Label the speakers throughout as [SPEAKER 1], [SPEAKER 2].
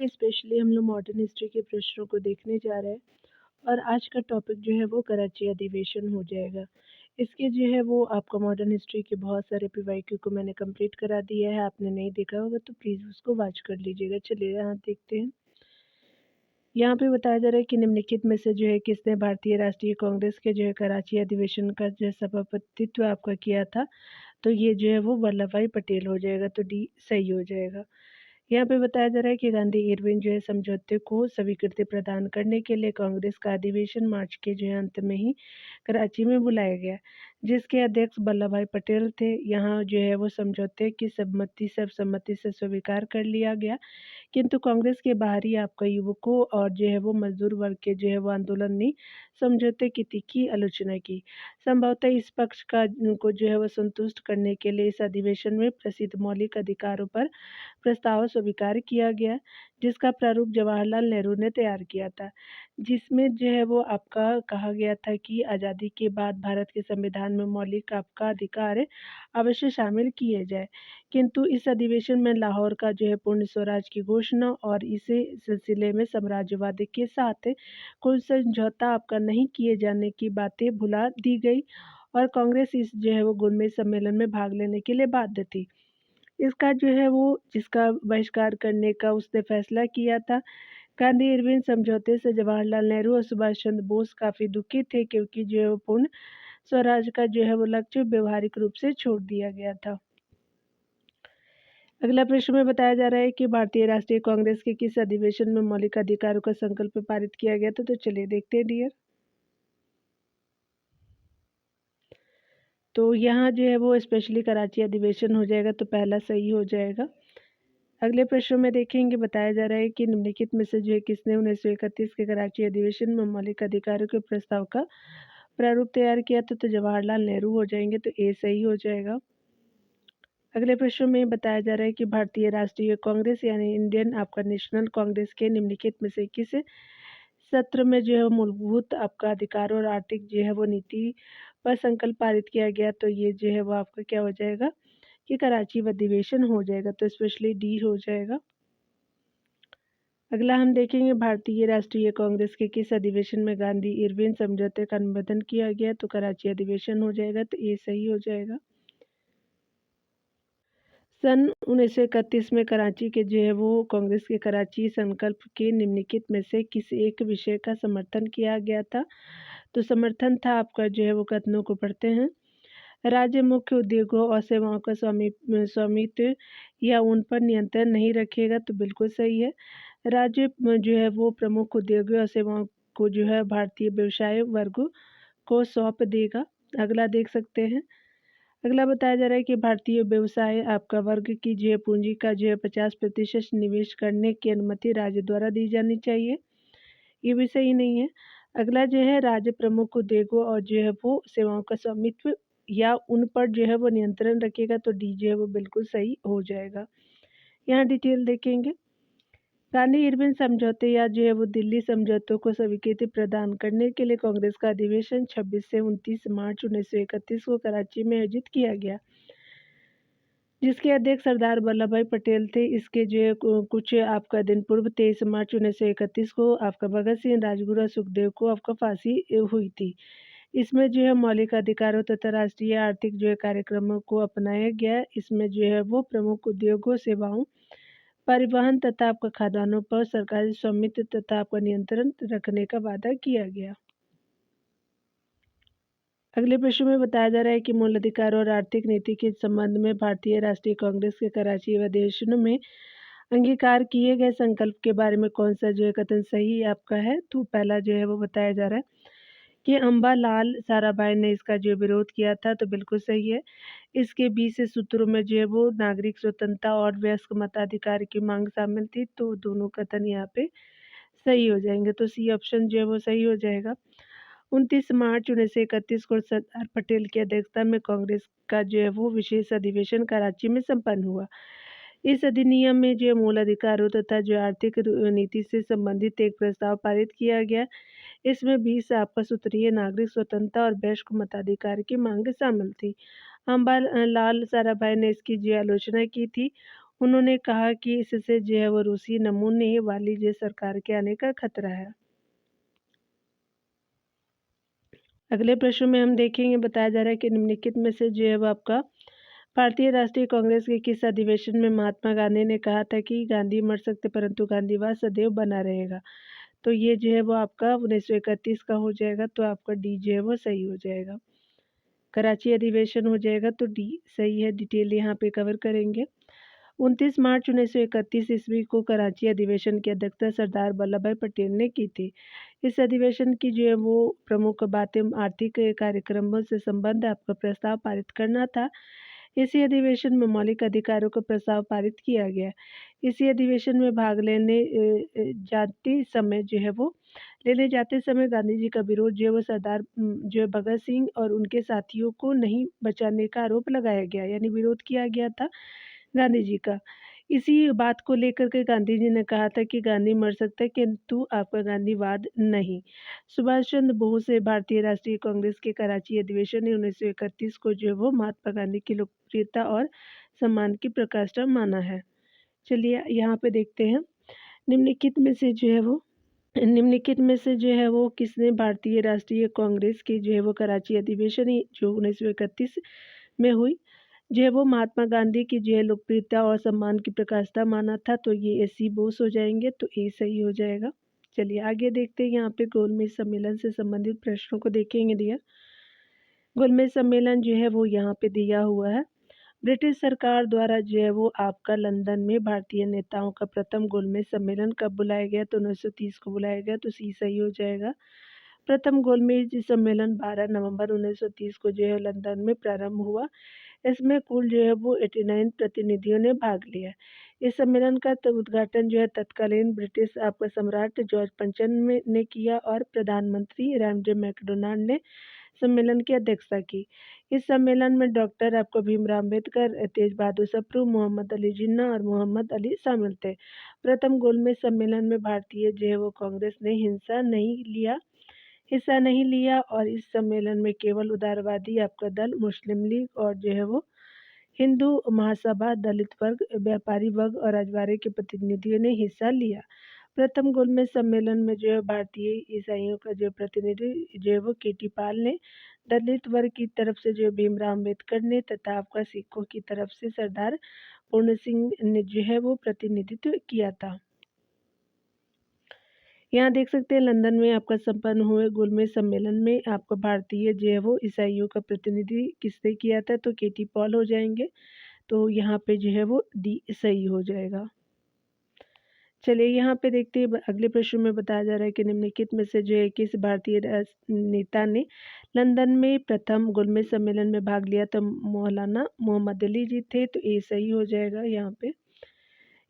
[SPEAKER 1] Specially हम लोग modern history के प्रश्नों को देखने जा रहे हैं और आज का टॉपिक जो है वो कराची अधिवेशन हो जाएगा। इसके जो है वो आपका मॉडर्न हिस्ट्री के बहुत सारे पीवाईक्यू को मैंने कंप्लीट करा दिया है, आपने नहीं देखा होगा तो प्लीज़ उसको वॉच कर लीजिएगा। चलिए यहाँ देखते हैं। यहाँ पे बताया जा रहा है कि निम्नलिखित में से जो है किसने भारतीय राष्ट्रीय कांग्रेस के जो है कराची अधिवेशन का जो है सभापतित्व आपका किया था, तो ये जो है वो वल्लभ भाई पटेल हो जाएगा, तो डी सही हो जाएगा। यहाँ पे बताया जा रहा है कि गांधी इरविन जो है समझौते को स्वीकृति प्रदान करने के लिए कांग्रेस का अधिवेशन मार्च के जो है अंत में ही कराची में बुलाया गया, जिसके अध्यक्ष वल्लभ भाई पटेल थे। यहाँ जो है वो समझौते की सर्वसम्मति से स्वीकार कर लिया गया, किंतु कांग्रेस के बाहरी आपका युवकों और जो है वो मजदूर वर्ग के जो है वो आंदोलन ने समझौते की तीखी आलोचना की। संभवतः इस पक्ष का को जो है वो संतुष्ट करने के लिए इस अधिवेशन में प्रसिद्ध मौलिक अधिकारों पर प्रस्ताव स्वीकार किया गया, जिसका प्रारूप जवाहरलाल नेहरू ने तैयार किया था, जिसमें जो है वो आपका कहा गया था कि आज़ादी के बाद भारत के संविधान में मौलिक आपका अधिकार अवश्य शामिल किए जाए। किंतु इस अधिवेशन में लाहौर का जो है पूर्ण स्वराज की घोषणा और इसे सिलसिले में साम्राज्यवाद के साथ कोई समझौता आपका नहीं किए जाने की बातें भुला दी गई और कांग्रेस इस जो है वो गुलमेज सम्मेलन में भाग लेने के लिए बाध्य थी। इसका जो है वो जिसका बहिष्कार करने का उसने फैसला किया था। गांधी इरविन समझौते से जवाहरलाल नेहरू और सुभाष चंद्र बोस काफ़ी दुखी थे, क्योंकि जो है वो पूर्ण स्वराज का जो है वो लक्ष्य व्यवहारिक रूप से छोड़ दिया गया था। अगला प्रश्न में बताया जा रहा है कि भारतीय राष्ट्रीय कांग्रेस के किस अधिवेशन में मौलिक अधिकारों का संकल्प पारित किया गया था, तो चलिए देखते हैं डियर। तो यहाँ जो है वो स्पेशली कराची अधिवेशन हो जाएगा, तो पहला सही हो जाएगा। अगले प्रश्न में देखेंगे, बताया जा रहा है कि निम्नलिखित में से जो है किसने 1931 के कराची अधिवेशन में मौलिक अधिकारों के प्रस्ताव का प्रारूप तैयार किया था, तो जवाहरलाल नेहरू हो जाएंगे, तो ए सही हो जाएगा। अगले प्रश्न में बताया जा रहा है कि भारतीय राष्ट्रीय कांग्रेस यानी इंडियन आपका नेशनल कांग्रेस के निम्नलिखित में से किस सत्र में जो है मूलभूत आपका अधिकार और आर्थिक जो है वो नीति पर संकल्प पारित किया गया, तो ये जो है वो आपका क्या हो जाएगा कि कराची अधिवेशन हो जाएगा, तो स्पेशली डी हो जाएगा। अगला हम देखेंगे, भारतीय राष्ट्रीय कांग्रेस के किस अधिवेशन में गांधी इरविन समझौते का अनुमोदन किया गया, तो कराची अधिवेशन हो जाएगा, तो ये सही हो जाएगा। सन 1931 में कराची के जो है वो कांग्रेस के कराची संकल्प के निम्नलिखित में से किस एक विषय का समर्थन किया गया था, तो समर्थन था आपका जो है वो कथनों को पढ़ते हैं। राज्य मुख्य उद्योगों और सेवाओं का स्वामित्व या उन पर नियंत्रण नहीं रखेगा, तो बिल्कुल सही है। राज्य जो है वो प्रमुख उद्योगों और सेवाओं को जो है भारतीय व्यवसाय वर्ग को सौंप देगा। अगला देख सकते हैं। अगला बताया जा रहा है कि भारतीय व्यवसाय आपका वर्ग की जो है पूंजी का जो है 50% निवेश करने की अनुमति राज्य द्वारा दी जानी चाहिए, ये भी सही नहीं है। अगला जो है राज्य प्रमुख उद्योगों और जो है वो सेवाओं का स्वामित्व या उन पर जो है वो नियंत्रण रखेगा, तो डी जो है वो बिल्कुल सही हो जाएगा। यहाँ डिटेल देखेंगे। गांधी इरविन समझौते या जो है वो दिल्ली समझौतों को स्वीकृति प्रदान करने के लिए कांग्रेस का अधिवेशन 26 से 29 मार्च 1931 को कराची में आयोजित किया गया, जिसके अध्यक्ष सरदार वल्लभ भाई पटेल थे। इसके जो है कुछ आपका दिन पूर्व 23 मार्च 1931 को आपका भगत सिंह, राजगुरु और सुखदेव को आपका फांसी हुई थी। इसमें जो है मौलिक अधिकारों तथा राष्ट्रीय आर्थिक जो है कार्यक्रमों को अपनाया गया। इसमें जो है वो प्रमुख उद्योगों, सेवाओं, परिवहन तथा आपका खदानों पर सरकारी स्वामित्व तथा आपका नियंत्रण रखने का वादा किया गया। अगले प्रश्न में बताया जा रहा है कि मूल अधिकार और आर्थिक नीति के संबंध में भारतीय राष्ट्रीय कांग्रेस के कराची अधिवेशन में अंगीकार किए गए संकल्प के बारे में कौन सा जो है कथन सही आपका है, तो पहला जो है वो बताया जा रहा है कि अम्बा लाल साराभाई ने इसका जो विरोध किया था, तो बिल्कुल सही है। इसके 20 सूत्रों में जो है वो नागरिक स्वतंत्रता और वयस्क मताधिकार की मांग शामिल थी, तो दोनों कथन यहाँ पे सही हो जाएंगे, तो सी ऑप्शन जो है वो सही हो जाएगा। 29 मार्च 1931 को सरदार पटेल की अध्यक्षता में कांग्रेस का जो है वो विशेष अधिवेशन कराची में संपन्न हुआ। इस अधिनियम में जो मूल अधिकारों तथा जो आर्थिक नीति से संबंधित एक प्रस्ताव पारित किया गया। इसमें 20 आपका सूत्रीय नागरिक स्वतंत्रता और वयस्क मताधिकार की मांग शामिल थी। अम्बा लाल साराभाई ने इसकी जो आलोचना की थी। उन्होंने कहा कि इससे जो है वो रूसी नमूने वाली जो सरकार के आने का खतरा है। अगले प्रश्न में हम देखेंगे, बताया जा रहा है कि निम्नलिखित में से जो है वो आपका भारतीय राष्ट्रीय कांग्रेस के किस अधिवेशन में महात्मा गांधी ने कहा था कि गांधी मर सकते परंतु गांधीवाद सदैव बना रहेगा। तो ये जो है वो आपका 1931 का हो जाएगा, तो आपका डी जो है वो सही हो जाएगा। कराची अधिवेशन हो जाएगा, तो डी सही है। डिटेल यहाँ पे कवर करेंगे। 29 मार्च 1931 ईस्वी को कराची अधिवेशन की अध्यक्षता सरदार वल्लभ भाई पटेल ने की थी। इस अधिवेशन की जो है वो प्रमुख बातें आर्थिक कार्यक्रमों से संबंध आपका प्रस्ताव पारित करना था। इसी अधिवेशन में मौलिक अधिकारों का प्रस्ताव पारित किया गया। इसी अधिवेशन में भाग लेने जाते समय गांधी जी का विरोध जो है वो सरदार जो है भगत सिंह और उनके साथियों को नहीं बचाने का आरोप लगाया गया, यानी विरोध किया गया था गांधी जी का। इसी बात को लेकर के गांधी जी ने कहा था कि गांधी मर सकता है किंतु आपका गांधीवाद नहीं। सुभाष चंद्र बोस से भारतीय राष्ट्रीय कांग्रेस के कराची अधिवेशन ने 1931 को जो है वो महात्मा गांधी की लोकप्रियता और सम्मान की प्रकाष्ठा माना है। चलिए यहाँ पे देखते हैं, निम्नलिखित में से जो है वो किसने भारतीय राष्ट्रीय कांग्रेस की जो है वो कराची अधिवेशन जो 1931 में हुई जो है वो महात्मा गांधी की जो है लोकप्रियता और सम्मान की प्रकाष्ठा माना था। तो ये एसी बोस हो जाएंगे, तो ए सही हो जाएगा। चलिए आगे देखते हैं, यहाँ पे गोलमेज सम्मेलन से संबंधित प्रश्नों को देखेंगे। दिया गोलमेज सम्मेलन जो है वो यहाँ पे दिया हुआ है। ब्रिटिश सरकार द्वारा जो है वो आपका लंदन में भारतीय नेताओं का प्रथम गोलमेज सम्मेलन कब बुलाया गया, तो 1930 को बुलाया गया, तो सी सही हो जाएगा। प्रथम गोलमेज सम्मेलन 12 नवंबर 1930 को जो है लंदन में प्रारंभ हुआ। इसमें कुल जो है वो 89 प्रतिनिधियों ने भाग लिया। इस सम्मेलन का उद्घाटन जो है तत्कालीन ब्रिटिश आपका सम्राट जॉर्ज पंचम ने किया और प्रधानमंत्री रामजे मैकडोनाल्ड ने सम्मेलन की अध्यक्षता की। इस सम्मेलन में डॉक्टर आपको भीमराव अम्बेडकर, तेज बहादुर सप्रू, मोहम्मद अली जिन्ना और मोहम्मद अली शामिल थे। प्रथम गोलमेज सम्मेलन में भारतीय जो है वो कांग्रेस ने हिस्सा नहीं लिया और इस सम्मेलन में केवल उदारवादी आपका दल, मुस्लिम लीग और जो है वो हिंदू महासभा, दलित वर्ग, व्यापारी वर्ग और रजवाड़े के प्रतिनिधियों ने हिस्सा लिया। प्रथम गोलमेज सम्मेलन में जो है भारतीय ईसाइयों का जो प्रतिनिधि जो है वो केटी पाल ने, दलित वर्ग की तरफ से जो भीमराव अम्बेडकर ने तथा आपका सिखों की तरफ से सरदार पूर्ण सिंह ने जो है वो प्रतिनिधित्व किया था। यहाँ देख सकते हैं लंदन में आपका संपन्न हुए गोलमेज सम्मेलन में आपका भारतीय जो है वो ईसाइयों का प्रतिनिधि किसने किया था, तो केटी पॉल हो जाएंगे। तो यहाँ पे जो है वो डी सही हो जाएगा। चलिए यहाँ पे देखते हैं, अगले प्रश्न में बताया जा रहा है कि निम्नलिखित में से जो है किस भारतीय नेता ने लंदन में प्रथम गोलमेज सम्मेलन में भाग लिया, तो मौलाना मोहम्मद अली जी थे, तो ये सही हो जाएगा।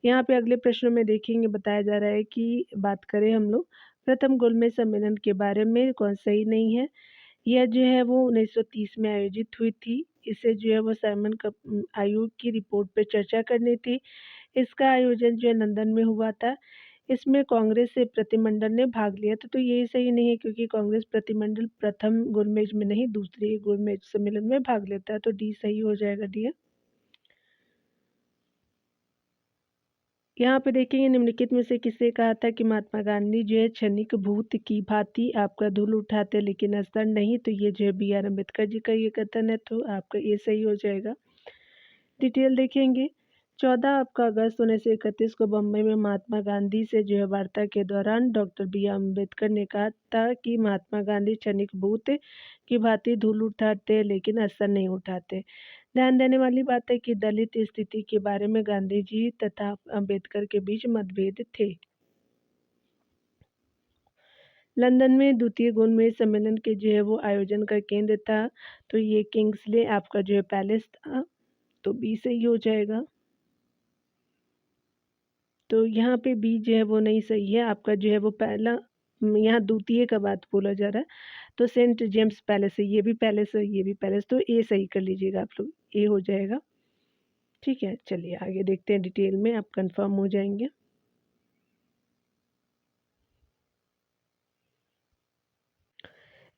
[SPEAKER 1] यहाँ पे अगले प्रश्न में देखेंगे, बताया जा रहा है कि बात करें हम लोग प्रथम गोलमेज सम्मेलन के बारे में, कौन सही नहीं है। यह जो है वो 1930 में आयोजित हुई थी। इसे जो है वो साइमन आयोग की रिपोर्ट पे चर्चा करनी थी। इसका आयोजन जो है लंदन में हुआ था। इसमें कांग्रेस से प्रतिमंडल ने भाग लिया था, तो ये सही नहीं है क्योंकि कांग्रेस प्रतिमंडल प्रथम गोलमेज में नहीं दूसरे गोलमेज सम्मेलन में भाग लेता है, तो डी सही हो जाएगा। डी। यहाँ पे देखेंगे निम्नलिखित में से किसने कहा था कि महात्मा गांधी जो है क्षणिक भूत की भांति आपका धूल उठाते लेकिन असर नहीं, तो ये जो है बी आर अम्बेडकर जी का ये कथन है, तो आपका ये सही हो जाएगा। डिटेल देखेंगे, 14 आपका अगस्त 1931 को बम्बई में महात्मा गांधी से जो है वार्ता के दौरान डॉक्टर बी आर अम्बेडकर ने कहा था कि महात्मा गांधी क्षणिक भूत की भांति धूल उठाते लेकिन असर नहीं उठाते। ध्यान देने वाली बात है कि दलित स्थिति के बारे में गांधी जी तथा अम्बेडकर के बीच मतभेद थे। लंदन में द्वितीय गोलमेज सम्मेलन के जो है वो आयोजन का केंद्र था, तो ये किंग्सले आपका जो है पैलेस था, तो बी सही हो जाएगा। तो यहाँ पे बी जो है वो नहीं सही है, आपका जो है वो पहला, यहाँ द्वितीय का बात बोला जा रहा है, तो सेंट जेम्स पैलेस है, ये भी पैलेस है, ये भी पैलेस, तो ए सही कर लीजिएगा आप लोग, ए हो जाएगा। ठीक है, चलिए आगे देखते हैं, डिटेल में आप कंफर्म हो जाएंगे।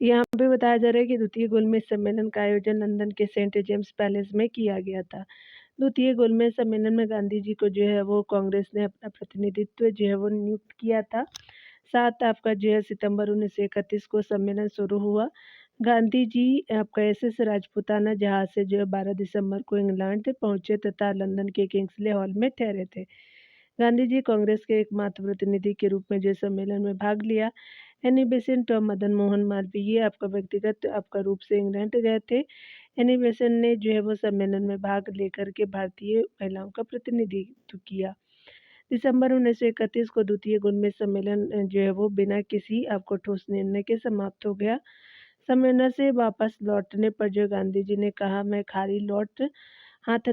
[SPEAKER 1] यहाँ पे बताया जा रहा है कि द्वितीय गोलमेज सम्मेलन का आयोजन लंदन के सेंट जेम्स पैलेस में किया गया था। द्वितीय गोलमेज सम्मेलन में गांधी जी को जो है वो कांग्रेस ने अपना प्रतिनिधित्व जो है वो नियुक्त किया था। 7 आपका जो है सितंबर 1931 को सम्मेलन शुरू हुआ। गांधी जी आपका एसएस राजपूताना जहाज से जो है 12 दिसंबर को इंग्लैंड पहुंचे तथा लंदन के किंग्सले हॉल में ठहरे थे। गांधी जी कांग्रेस के एकमात्र प्रतिनिधि के रूप में जो सम्मेलन में भाग लिया। एनी बेसेंट और मदन मोहन मालवीय आपका व्यक्तिगत आपका रूप से इंग्लैंड गए थे। एनी बेसेंट ने जो है वो सम्मेलन में भाग लेकर के भारतीय महिलाओं का प्रतिनिधित्व किया। दिसंबर 1931 को द्वितीय गोलमेज सम्मेलन जो है वो बिना किसी आपको ठोस निर्णय के समाप्त हो गया। सम्मेलन से वापस लौटने पर जो गांधी जी ने कहा, मैं खाली हाथ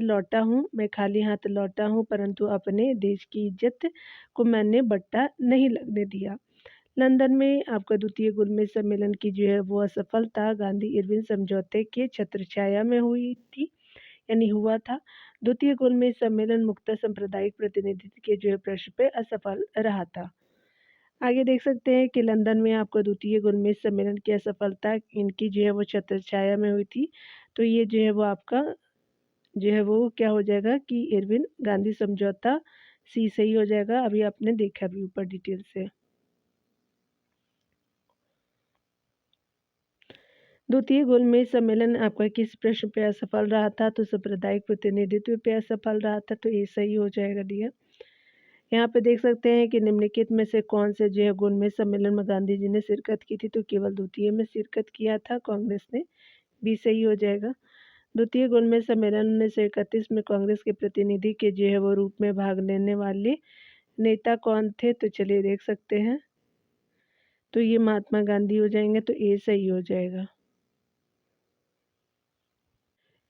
[SPEAKER 1] लौटा हूँ, परंतु अपने देश की इज्जत को मैंने बट्टा नहीं लगने दिया। लंदन में आपका द्वितीय गोलमेज सम्मेलन की जो है वो असफलता गांधी इरविन समझौते के छत्रछाया में हुई थी, यानी हुआ था। द्वितीय गोलमेज सम्मेलन मुक्त सांप्रदायिक प्रतिनिधित्व के जो है प्रश्न पे असफल रहा था। आगे देख सकते हैं कि लंदन में आपको द्वितीय गोलमेज सम्मेलन की असफलता इनकी जो है वो छत्रछाया में हुई थी। तो ये जो है वो आपका जो है वो क्या हो जाएगा कि इरविन गांधी समझौता सी सही हो जाएगा। अभी आपने देखा भी ऊपर डिटेल से। द्वितीय गोलमेज सम्मेलन आपका किस प्रश्न पे असफल रहा था? तो सांप्रदायिक प्रतिनिधित्व पे असफल रहा था, तो ये सही हो जाएगा डियर। यहाँ पे देख सकते हैं कि निम्नलिखित में से कौन से जो है गोलमेज सम्मेलन में गांधी जी ने शिरकत की थी? तो केवल द्वितीय में शिरकत किया था कांग्रेस ने, भी सही हो जाएगा। द्वितीय गोलमेज सम्मेलन 1931 में कांग्रेस के प्रतिनिधि के जो है वो रूप में भाग लेने वाले नेता कौन थे? तो चलिए देख सकते हैं। तो ये महात्मा गांधी हो जाएंगे, तो ये सही हो जाएगा।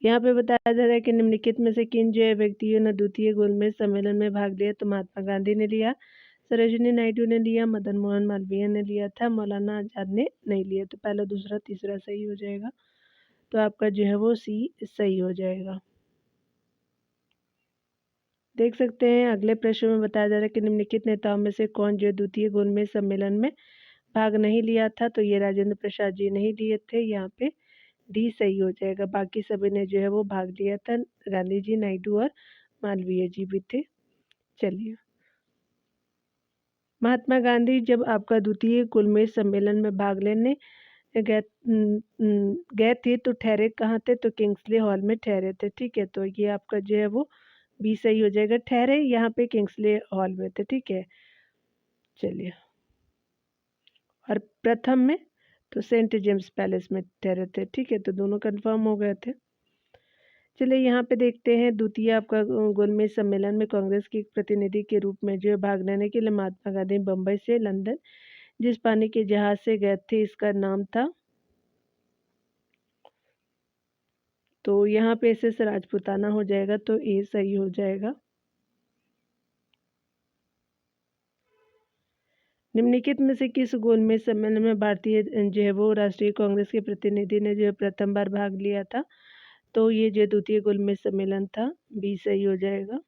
[SPEAKER 1] यहाँ पे बताया जा रहा है कि निम्नलिखित में से किन जो है व्यक्तियों ने द्वितीय गोलमेज सम्मेलन में भाग लिया? तो महात्मा गांधी ने लिया, सरोजिनी नायडू ने लिया, मदन मोहन मालवीय ने लिया था, मौलाना आजाद ने नहीं लिया। तो पहला, दूसरा, तीसरा सही हो जाएगा। तो आपका जो है वो सी सही हो जाएगा। देख सकते हैं अगले प्रश्न में बताया जा रहा है कि निम्नलिखित नेताओं में से कौन जो द्वितीय गोलमेज सम्मेलन में भाग नहीं लिया था? तो ये राजेंद्र प्रसाद जी नहीं लिए थे, यहाँ पे डी सही हो जाएगा। बाकी सभी ने जो है वो भाग लिया था, गांधी जी, नायडू और मालवीय जी भी थे। चलिए, महात्मा गांधी जब आपका द्वितीय गोलमेज सम्मेलन में भाग लेने गए गए थे तो ठहरे कहाँ थे? तो किंग्सले हॉल में ठहरे थे। ठीक है, तो ये आपका जो है वो बी सही हो जाएगा। ठहरे यहाँ पे किंग्सले हॉल में थे। ठीक है, चलिए। और प्रथम में तो सेंट जेम्स पैलेस में ठहरे थे। ठीक है, तो दोनों कंफर्म हो गए थे। चलिए, यहाँ पे देखते हैं द्वितीय आपका गोलमेज सम्मेलन में कांग्रेस के प्रतिनिधि के रूप में जो है भाग लेने के लिए महात्मा गांधी बम्बई से लंदन जिस पानी के जहाज से गए थे, इसका नाम था, तो यहाँ पे एसएस राजपूताना हो जाएगा, तो ए सही हो जाएगा। निम्नलिखित में से किस गोलमेज सम्मेलन में भारतीय जो है वो राष्ट्रीय कांग्रेस के प्रतिनिधि ने जो है प्रथम बार भाग लिया था? तो ये जो द्वितीय गोलमेज सम्मेलन था, बी सही हो जाएगा।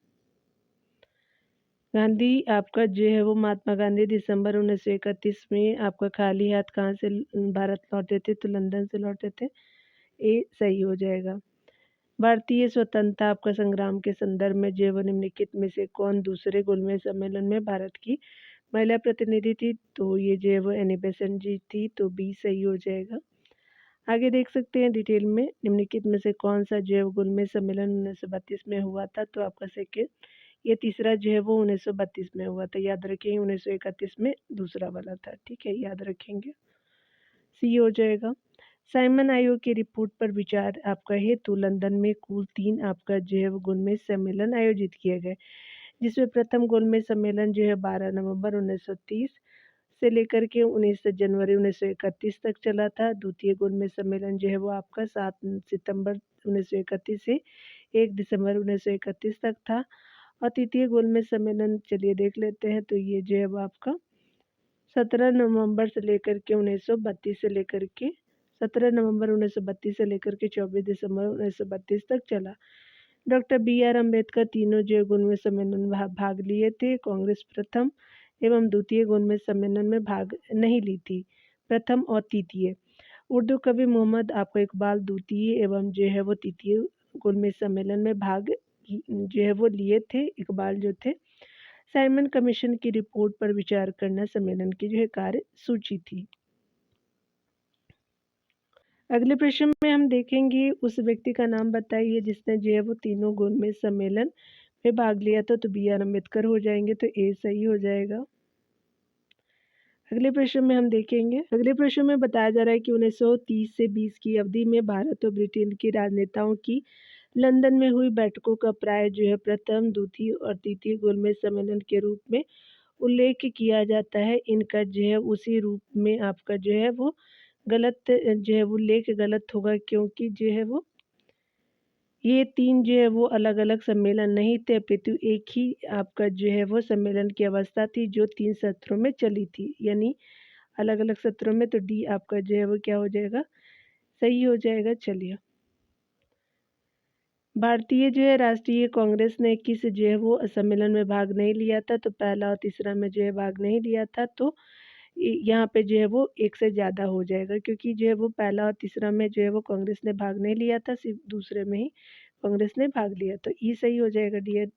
[SPEAKER 1] गांधी आपका जो है वो महात्मा गांधी दिसंबर 1931 में आपका खाली हाथ कहाँ से भारत लौटे थे? तो लंदन से लौटे थे, ए सही हो जाएगा। भारतीय स्वतंत्रता आपका संग्राम के संदर्भ में जो है वो निम्नलिखित में से कौन दूसरे गोलमेज सम्मेलन में भारत की महिला प्रतिनिधि थी? तो ये जो है वो एनी बेसेंट जी थी, तो बी सही हो जाएगा। आगे देख सकते हैं डिटेल में, निम्नलिखित में से कौन सा जो है वो गोलमेज सम्मेलन 1932 में हुआ था? तो आपका सेकेंड, ये तीसरा जो है वो 1932 में हुआ था। याद रखेंगे 1931 में दूसरा वाला था। ठीक है, याद रखेंगे, सी हो जाएगा। साइमन आयोग की रिपोर्ट पर विचार आपका हेतु लंदन में कुल 3 आपका जो है वो गोलमेज सम्मेलन आयोजित किए गए, जिसमें प्रथम गोलमेज सम्मेलन जो है 12 नवंबर 1930 से लेकर के 19 जनवरी 1931 तक चला था। द्वितीय गोलमेज सम्मेलन जो है वो आपका 7 सितंबर 1931 से 1 दिसंबर 1931 तक था। और तृतीय गोलमेज सम्मेलन चलिए देख लेते हैं, तो ये जो है वो आपका 17 नवंबर से लेकर के 1932 से लेकर के 17 नवंबर 1932 से लेकर के 24 दिसंबर 1932 तक चला। Doctor B R. अम्बेडकर तीनों जो गोलमेज सम्मेलन में भाग लिए थे। कांग्रेस प्रथम एवं द्वितीय गोलमेज सम्मेलन में भाग नहीं ली थी, प्रथम और तृतीय। उर्दू कवि मोहम्मद आपका इकबाल द्वितीय एवं जो है वो तृतीय गोलमेज सम्मेलन में भाग जो है वो लिए थे। इकबाल जो थे, साइमन कमीशन की रिपोर्ट पर विचार करना सम्मेलन की जो है कार्य सूची थी। अगले प्रश्न में हम देखेंगे उस व्यक्ति का नाम बताइए जिसने जो है वो तीनों गोलमेज सम्मेलन में भाग लिया था। तो बी आर अम्बेडकर हो जाएंगे, तो ए सही हो जाएगा। अगले प्रश्न में हम देखेंगे, अगले प्रश्न में बताया जा रहा है कि 1930 से 20 की अवधि में भारत और ब्रिटेन की राजनेताओं की लंदन में हुई बैठकों का प्राय जो है प्रथम, द्वितीय और तृतीय गोलमेज सम्मेलन के रूप में उल्लेख किया जाता है। इनका जो है उसी रूप में आपका जो है वो गलत जो है उल्लेख गलत होगा, क्योंकि जो है वो ये तीन जो है वो अलग अलग सम्मेलन नहीं थे, अपितु एक ही आपका जो है वो सम्मेलन की अवस्था थी जो 3 सत्रों में चली थी, यानी अलग अलग सत्रों में। तो डी आपका जो है वो क्या हो जाएगा, सही हो जाएगा। चलिए, भारतीय जो है राष्ट्रीय कांग्रेस ने किस जो है वो सम्मेलन में भाग नहीं लिया था। तो पहला और तीसरा में जो है भाग नहीं लिया था। तो यहाँ पे जो है वो एक से ज़्यादा हो जाएगा, क्योंकि जो है वो पहला और तीसरा में जो है वो कांग्रेस ने भाग नहीं लिया था, सिर्फ दूसरे में ही कांग्रेस ने भाग लिया। तो ई सही हो जाएगा डियर।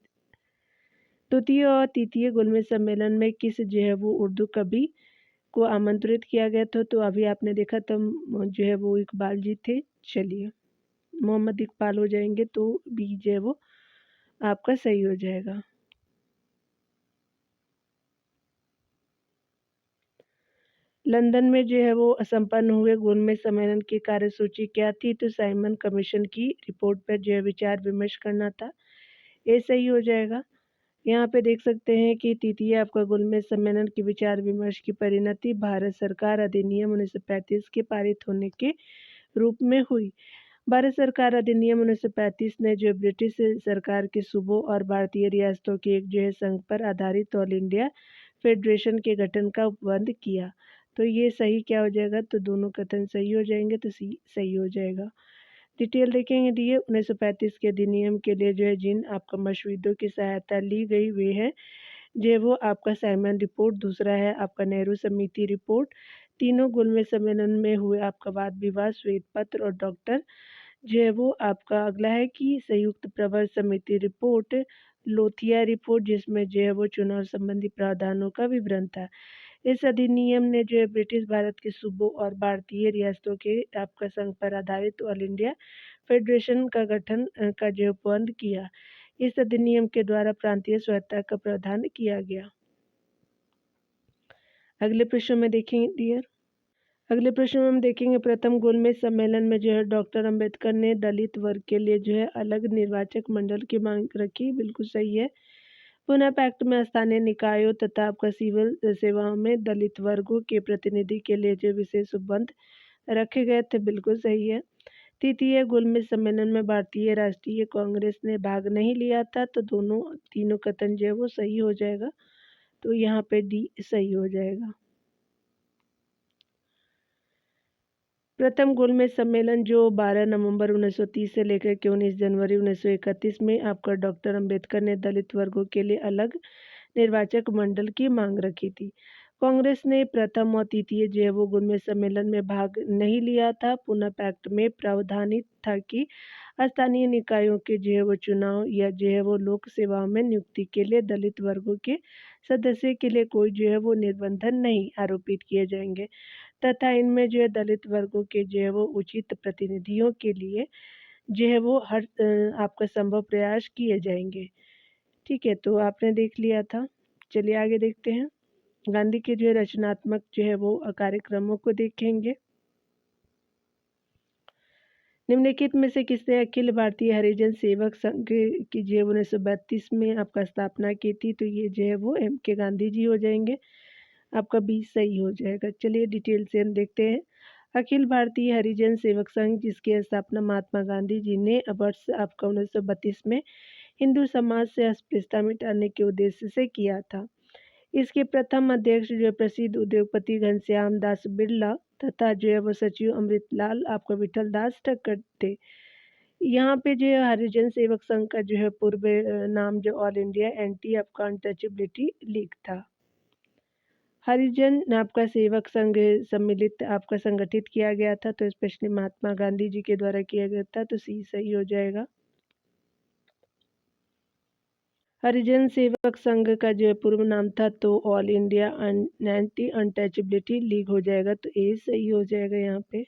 [SPEAKER 1] द्वितीय और तृतीय गोलमेज सम्मेलन में किस जो है वो उर्दू कवि को आमंत्रित किया गया था। तो अभी आपने देखा तो जो है वो इकबाल जी थे। चलिए, मोहम्मद इकबाल हो जाएंगे, तो बी जो है वो आपका सही हो जाएगा। लंदन में जो है वो संपन्न हुए गोलमेज सम्मेलन की कार्यसूची क्या थी। तो साइमन कमीशन की रिपोर्ट पर जो है विचार विमर्श करना था। ये सही हो जाएगा। यहाँ पे देख सकते हैं कि तृतीय आपका गोलमेज सम्मेलन की विचार विमर्श की परिणति भारत सरकार अधिनियम 1935 के पारित होने के रूप में हुई। भारत सरकार अधिनियम 1935 ने जो ब्रिटिश सरकार के सूबों और भारतीय रियासतों के एक जो है संघ पर आधारित ऑल इंडिया फेडरेशन के गठन का उपबंध किया। तो ये सही क्या हो जाएगा, तो दोनों कथन सही हो जाएंगे, तो सी सही हो जाएगा। डिटेल देखेंगे दिए 1935 के अधिनियम के लिए जो है जिन आपका मशविदों की सहायता ली गई वे है जो है वो आपका साइमन रिपोर्ट, दूसरा है आपका नेहरू समिति रिपोर्ट, तीनों गोलमेज सम्मेलन में हुए आपका वाद विवाद, श्वेत पत्र और डॉक्टर जो है वो आपका अगला है कि संयुक्त प्रवर समिति रिपोर्ट, लोथिया रिपोर्ट जिसमें जो है वो चुनाव संबंधी प्रावधानों का विवरण था। इस अधिनियम ने जो है ब्रिटिश भारत के सूबों और भारतीय रियासतों के आपका संघ पर आधारित ऑल इंडिया फेडरेशन का गठन का जो उपबंध किया। इस अधिनियम के द्वारा प्रांतीय स्वायत्तता का प्रावधान किया गया। अगले प्रश्न में देखेंगे डियर, अगले प्रश्न में हम देखेंगे प्रथम गोलमेज सम्मेलन में जो है डॉक्टर अंबेडकर ने दलित वर्ग के लिए जो है अलग निर्वाचक मंडल की मांग रखी। बिल्कुल सही है। पुनः पैक्ट में स्थानीय निकायों तथा आपका सिविल सेवाओं में दलित वर्गों के प्रतिनिधि के लिए जो विशेष उपबंध रखे गए थे। बिल्कुल सही है। तृतीय गोलमेज सम्मेलन में भारतीय राष्ट्रीय कांग्रेस ने भाग नहीं लिया था। तो तीनों कथन जो है वो सही हो जाएगा। तो यहाँ पे डी सही हो जाएगा। प्रथम गोलमेज सम्मेलन जो 12 नवंबर 1930 से लेकर के 19 जनवरी 1931 में आपका डॉक्टर अंबेडकर ने दलित वर्गों के लिए अलग निर्वाचक मंडल की मांग रखी थी। कांग्रेस ने प्रथम और तृतीय जो है वो गोलमेज सम्मेलन में भाग नहीं लिया था। पुनः पैक्ट में प्रावधानित था कि स्थानीय निकायों के जो है वो चुनाव या जो है वो लोक सेवाओं में नियुक्ति के लिए दलित वर्गों के सदस्य के लिए कोई जो है वो निर्बंधन नहीं आरोपित किए जाएंगे तथा इनमें जो है दलित वर्गों के जो है वो उचित प्रतिनिधियों के लिए जो है वो हर आपका संभव प्रयास किए जाएंगे। ठीक है, तो आपने देख लिया था। चलिए आगे देखते हैं। गांधी के जो है रचनात्मक जो है वो कार्यक्रमों को देखेंगे। निम्नलिखित में से किसने अखिल भारतीय हरिजन सेवक संघ की जो है 1932 में आपका स्थापना की थी। तो ये जो है वो एम के गांधी जी हो जाएंगे। आपका बी सही हो जाएगा। चलिए डिटेल से हम देखते हैं। अखिल भारतीय हरिजन सेवक संघ जिसकी स्थापना महात्मा गांधी जी ने वर्ष आपका 1932 में हिंदू समाज से अस्पृश्यता मिटाने के उद्देश्य से किया था। इसके प्रथम अध्यक्ष जो प्रसिद्ध उद्योगपति घनश्याम दास बिरला तथा जो है वो सचिव अमृतलाल आपका विठल दास ठक्कर थे। यहाँ पे जो है हरिजन सेवक संघ का जो है पूर्व नाम जो ऑल इंडिया एंटी आपका अनटचेबिलिटी लीग था। हरिजन आपका सेवक संघ सम्मिलित आपका संगठित किया गया था। तो स्पेशली महात्मा गांधी जी के द्वारा किया गया था। तो सी सही हो जाएगा। हरिजन सेवक संघ का जो पूर्व नाम था तो all India anti untouchability league हो जाएगा, तो ए सही हो जाएगा यहाँ पे।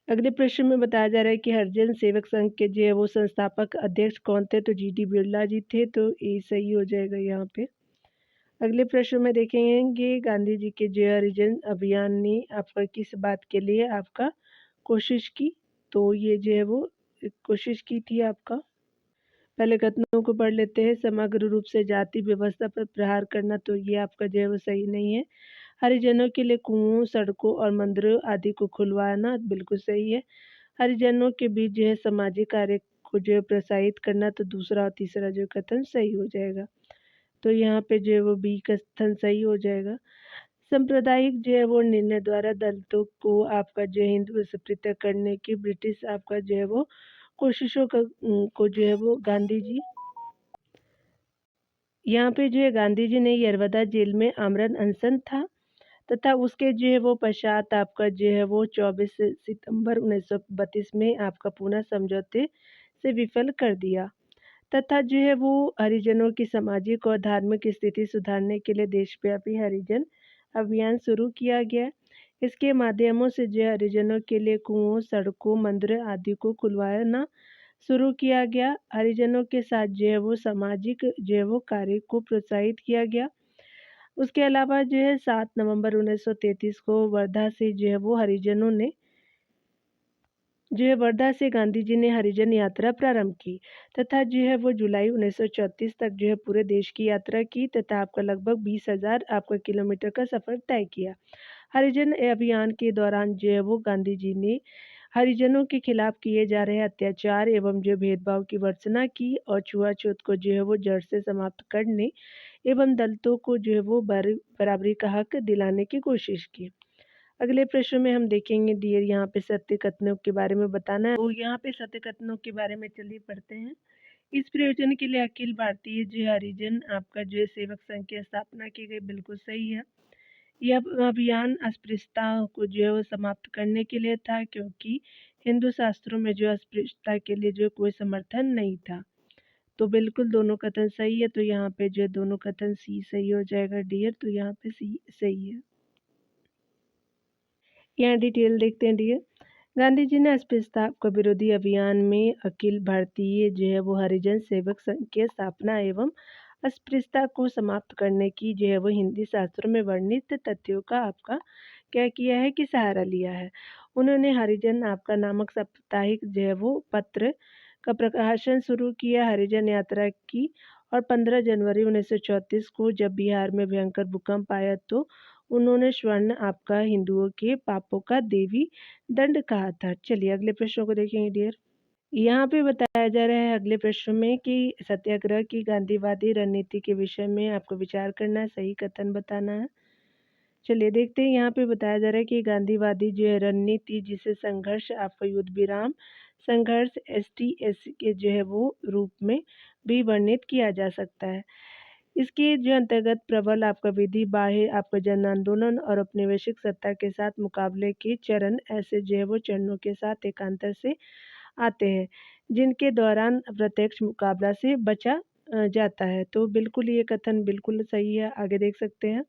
[SPEAKER 1] अगले प्रश्न में बताया जा रहा है कि हरिजन सेवक संघ के जो है वो संस्थापक अध्यक्ष कौन थे, तो जी डी बिरला जी थे, तो ए सही हो जाएगा यहाँ पे। अगले प्रश्न में देखेंगे गांधी जी के जो हरिजन अभियान ने आपका किस बात के लिए आपका कोशिश की, तो ये जो है वो कोशिश की थी आपका। पहले कथनों को पढ़ लेते हैं। समग्र रूप से जाति व्यवस्था पर प्रहार करना, तो ये आपका जो है वो सही नहीं है। हरिजनों के लिए कुओं, सड़कों और मंदिरों आदि को खुलवाना बिल्कुल सही है। हरिजनों के बीच जो है सामाजिक कार्य को जो है प्रोत्साहित करना, तो दूसरा और तीसरा जो कथन सही हो जाएगा। तो यहाँ पे जो है वो बी कथन सही हो जाएगा। सांप्रदायिक जो है वो निर्णय द्वारा दलितों को आपका जो है हिंदू से पृथक करने की ब्रिटिश आपका जो है वो कोशिशों को जो है वो गांधी जी, यहाँ पे जो है गांधी जी ने यरवदा जेल में आमरण अनशन था, तथा उसके जो है वो पश्चात आपका जो है वो 24 सितंबर 1932 में आपका पूना समझौते से विफल कर दिया, तथा जो है वो हरिजनों की सामाजिक और धार्मिक स्थिति सुधारने के लिए देशव्यापी हरिजन अभियान शुरू किया गया। इसके माध्यमों से जो है हरिजनों के लिए कुओं, सड़कों, मंदिर आदि को खुलवाना शुरू किया गया। हरिजनों के साथ जो है वो सामाजिक जो है वो कार्य को प्रोत्साहित किया गया। उसके अलावा जो है 7 नवंबर 1933 को वर्धा से जो है वो हरिजनों ने जो है वर्धा से गांधी जी ने हरिजन यात्रा प्रारंभ की, तथा जो है वो जुलाई 1934 तक जो है पूरे देश की यात्रा की, तथा आपका लगभग 20,000 आपका किलोमीटर का सफर तय किया। हरिजन अभियान के दौरान जो है वो गांधी जी ने हरिजनों के खिलाफ किए जा रहे अत्याचार एवं जो भेदभाव की वर्चना की, और छुआछूत को जो है वो जड़ से समाप्त करने एवं दलितों को जो है वो बराबरी का हक दिलाने की कोशिश की। अगले प्रश्न में हम देखेंगे डियर, यहाँ पे सत्य कथनों के बारे में बताना है। तो यहाँ पे सत्य कथनों के बारे में चलिए पढ़ते हैं। इस प्रयोजन के लिए अखिल भारतीय जो हरिजन आपका जो है सेवक संघ की स्थापना की गई, बिल्कुल सही है। यह अभियान अस्पृश्यता को जो है वो समाप्त करने के लिए था, क्योंकि हिंदू शास्त्रों में जो अस्पृश्यता के लिए जो कोई समर्थन नहीं था। तो बिल्कुल दोनों कथन सही है, तो यहाँ पे जो दोनों कथन सी सही हो जाएगा डियर, तो यहाँ पे सी सही है। यहाँ डिटेल देखते हैं डियर। गांधी जी ने अस्पृश्यता को विरोधी अभियान में अखिल भारतीय जो है वो हरिजन सेवक संघ की स्थापना एवं अस्पृश्यता को समाप्त करने की जो है वो हिंदी शास्त्रों में वर्णित तथ्यों का आपका क्या किया है कि सहारा लिया है। उन्होंने हरिजन आपका नामक साप्ताहिक जो है वो पत्र का प्रकाशन शुरू किया, हरिजन यात्रा की, और 15 जनवरी 1934 को जब बिहार में भयंकर भूकंप आया, तो उन्होंने स्वर्ण आपका हिंदुओं के पापों का देवी दंड कहा था। चलिए अगले प्रश्नों को देखेंगे डियर। यहाँ पे बताया जा रहा है अगले प्रश्न में कि सत्याग्रह की गांधीवादी रणनीति के विषय में आपको विचार करना है, सही कथन बताना है। चलिए देखते हैं। यहाँ पे बताया जा रहा है कि गांधीवादी जो है रणनीति, जिसे संघर्ष आपका युद्ध विराम संघर्ष STS के जो है वो रूप में भी वर्णित किया जा सकता है। इसके जो अंतर्गत प्रबल आपका विधि बाह्य आपका जन आंदोलन और औपनिवेशिक सत्ता के साथ मुकाबले के चरण ऐसे जो है वो चरणों के साथ एकांतर से आते हैं, जिनके दौरान प्रत्यक्ष मुकाबला से बचा जाता है। तो बिल्कुल ये कथन बिल्कुल सही है। आगे देख सकते हैं।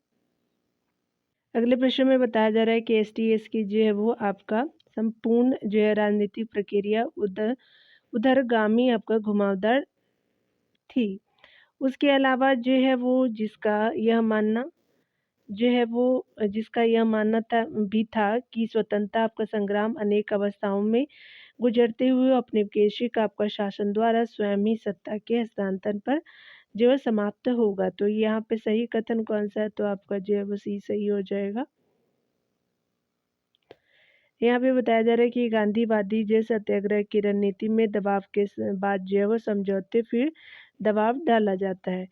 [SPEAKER 1] अगले प्रश्न में बताया जा रहा है कि STS की जो है वो आपका संपूर्ण जो है राजनीतिक प्रक्रिया उधरगामी आपका घुमावदार थी। उसके अलावा जो है वो जिसका यह मानना था भी था कि स्वतंत्रता आपका संग्राम अनेक अवस्थाओं में गुजरते हुए औपनिवेशिक आपका शासन द्वारा स्वयं ही सत्ता के हस्तांतरण पर जो है समाप्त होगा। तो यहाँ पे सही कथन कौन सा है, तो आपका जो है वो सी सही हो जाएगा। यहाँ पे बताया जा रहा है कि गांधीवादी जो सत्याग्रह की रणनीति में दबाव के बाद जो है वो समझौते फिर दबाव डाला जाता है।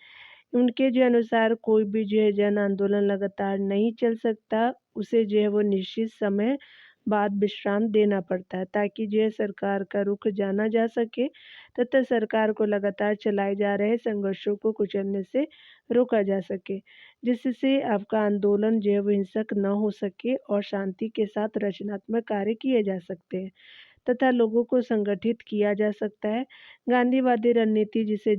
[SPEAKER 1] उनके जो अनुसार कोई भी जो है जन आंदोलन लगातार नहीं चल सकता, उसे जो है वो निश्चित समय बाद विश्राम देना पड़ता है, ताकि जो है सरकार का रुख जाना जा सके, तथा सरकार को लगातार चलाए जा रहे संघर्षों को कुचलने से रोका जा सके, जिससे आपका आंदोलन जो है वो हिंसक न हो सके और शांति के साथ रचनात्मक कार्य किए जा सकते हैं। तथा लोगों को संगठित किया जा सकता है। गांधीवादी रणनीति जिसे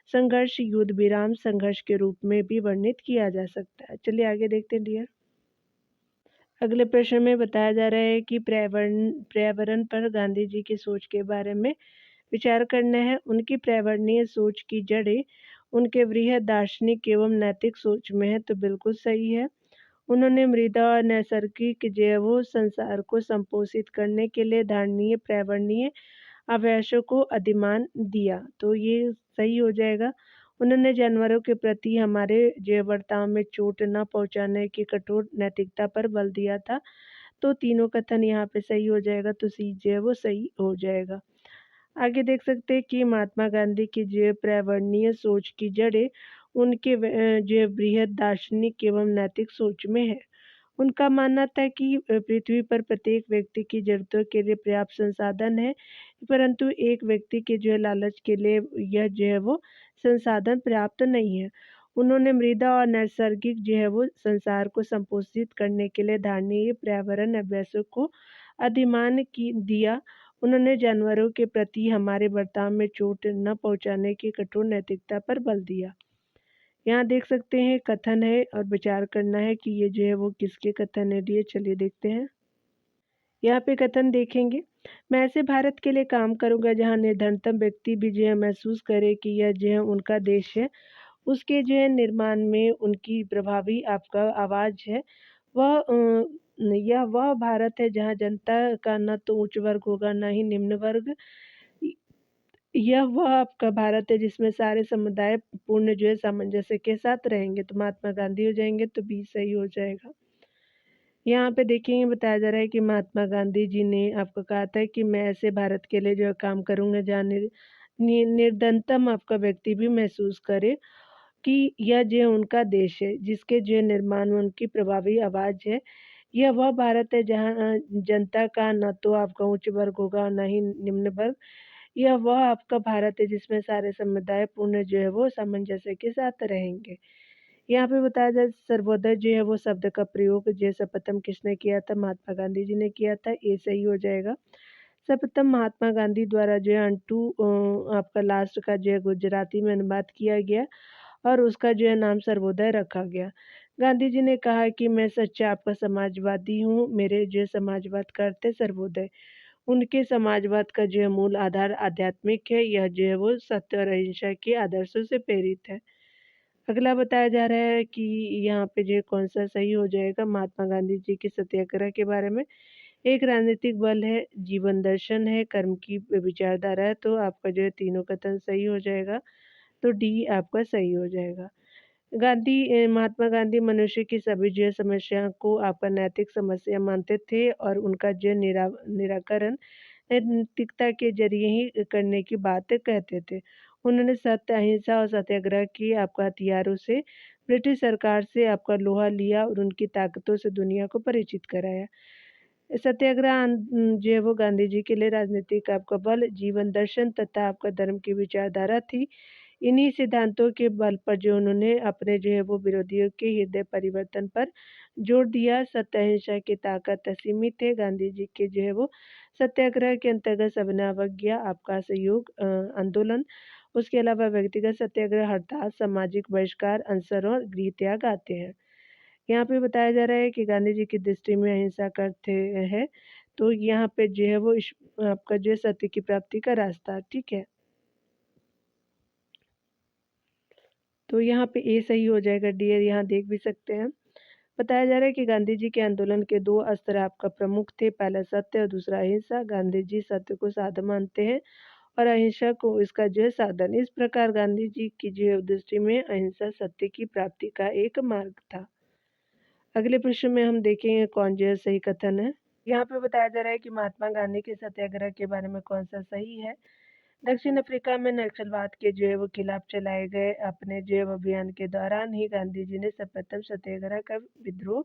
[SPEAKER 1] संघर्ष, युद्ध विराम संघर्ष के रूप में भी वर्णित किया जा सकता है। चलिए आगे देखते हैं डियर। अगले प्रश्न में बताया जा रहा है कि पर्यावरण पर गांधी जी की सोच के बारे में विचार करना है। उनकी पर्यावरणीय सोच की जड़ें उनके वृहद दार्शनिक एवं नैतिक सोच में है, तो बिल्कुल सही है। उन्होंने मृदा और नैसर्गिक जैव संसार को संपोषित करने के लिए धारणीय पर्यावरणीय अवयवों को अधिमान दिया, तो ये सही हो जाएगा। उन्होंने जानवरों के प्रति हमारे जैव बर्ताव में चोट न पहुंचाने की कठोर नैतिकता पर बल दिया था, तो तीनों कथन यहाँ पे सही हो जाएगा, तो सी जो है वो सही हो जाएगा। आगे देख सकते हैं कि महात्मा गांधी की जो पर्यावरणीय सोच की जड़ें उनके जो बृहद दार्शनिक एवं नैतिक सोच में है। उनका मानना था कि पृथ्वी पर प्रत्येक व्यक्ति की जरूरतों के लिए पर्याप्त संसाधन है, परंतु एक व्यक्ति के जो है लालच के लिए यह जो है वो संसाधन पर्याप्त नहीं है। उन्होंने मृदा और नैसर्गिक जो है वो संसार को संपोषित करने के लिए धारणीय पर्यावरण अभ्यासों को अधिमान की दिया। उन्होंने जानवरों के प्रति हमारे बर्ताव में चोट न पहुंचाने की कठोर नैतिकता पर बल दिया। यहाँ देख सकते हैं कथन है और विचार करना है कि ये जो है वो किसके कथन है दिए। चलिए देखते हैं। यहाँ पे कथन देखेंगे, मैं ऐसे भारत के लिए काम करूंगा जहाँ निर्धनतम व्यक्ति भी जो है महसूस करे कि यह जो है उनका देश है। उसके जो है निर्माण में उनकी प्रभावी आपका आवाज है। यह वह भारत है जहाँ जनता का न तो उच्च वर्ग होगा न ही निम्न वर्ग। यह वह आपका भारत है जिसमें सारे समुदाय पूर्ण जो है सामंजस्य के साथ रहेंगे, तो महात्मा गांधी हो जाएंगे, तो बी सही हो जाएगा। यहाँ पे देखेंगे बताया जा रहा है कि महात्मा गांधी जी ने आपको कहा था कि मैं ऐसे भारत के लिए जो है काम करूंगा जहाँ निर्धनतम आपका व्यक्ति भी महसूस करे कि यह जो है उनका देश है, जिसके जो निर्माण में उनकी प्रभावी आवाज है। यह वह भारत है जहाँ जनता का न तो आपका उच्च वर्ग होगा न ही निम्न वर्ग। यह वह आपका भारत है जिसमें सारे समुदाय पूर्ण जो है वो सामंजस्य के साथ रहेंगे। यहाँ पे बताया जाए सर्वोदय जो है वो शब्द का प्रयोग जो सर्वप्रथम किसने किया था, महात्मा गांधी जी ने किया था, ये सही हो जाएगा। सर्वप्रथम महात्मा गांधी द्वारा जो है अंटू आपका लास्ट का जो है गुजराती में अनुवाद किया गया और उसका जो है नाम सर्वोदय रखा गया। गांधी जी ने कहा कि मैं सच्चा आपका समाजवादी हूँ, मेरे जो समाजवाद का अर्थ है सर्वोदय। उनके समाजवाद का जो है मूल आधार आध्यात्मिक है, यह जो है वो सत्य और अहिंसा के आदर्शों से प्रेरित है। अगला बताया जा रहा है कि यहाँ पे जो कौन सा सही हो जाएगा महात्मा गांधी जी के सत्याग्रह के बारे में। एक राजनीतिक बल है, जीवन दर्शन है, कर्म की विचारधारा है, तो आपका जो है तीनों कथन सही हो जाएगा, तो डी आपका सही हो जाएगा। महात्मा गांधी मनुष्य की सभी जो समस्या को आपका नैतिक समस्या मानते थे और उनका जो निराकरण नैतिकता के जरिए ही करने की बात कहते थे। उन्होंने सत्य, अहिंसा और सत्याग्रह की आपका हथियारों से ब्रिटिश सरकार से आपका लोहा लिया और उनकी ताकतों से दुनिया को परिचित कराया। सत्याग्रह जो है वो गांधी जी के लिए राजनीतिक आपका बल, जीवन दर्शन तथा आपका धर्म की विचारधारा थी। इन्हीं सिद्धांतों के बल पर जो उन्होंने अपने जो है वो विरोधियों के हृदय परिवर्तन पर जोर दिया। सत्य अहिंसा की ताकत असीमित है। गांधी जी के जो है वो सत्याग्रह के अंतर्गत सविनय अवज्ञा, आपका सहयोग आंदोलन, उसके अलावा व्यक्तिगत सत्याग्रह, हड़ताल, सामाजिक बहिष्कार, अनशन और गृह त्याग आते हैं। यहाँ पे बताया जा रहा है कि गांधी जी की दृष्टि में अहिंसा का अर्थ है, तो यहाँ पे जो है वो आपका जो है सत्य की प्राप्ति का रास्ता, ठीक है। तो यहाँ पे ए सही हो जाएगा, डियर यहाँ देख भी सकते हैं। बताया जा रहा है कि गांधी जी के आंदोलन के दो अस्त्र आपका प्रमुख थे, पहला सत्य और दूसरा अहिंसा। गांधी जी सत्य को साधन मानते हैं और अहिंसा को इसका जो है साधन। इस प्रकार गांधी जी की जो है दृष्टि में अहिंसा सत्य की प्राप्ति का एक मार्ग था। अगले प्रश्न में हम देखेंगे कौन जो है सही कथन है। यहाँ पे बताया जा रहा है कि महात्मा गांधी के सत्याग्रह के बारे में कौन सा सही है। दक्षिण अफ्रीका में नक्सलवाद के जो है वो खिलाफ चलाए गए अपने जो है अभियान के दौरान ही गांधी जी ने सर्वप्रथम सत्याग्रह का विद्रोह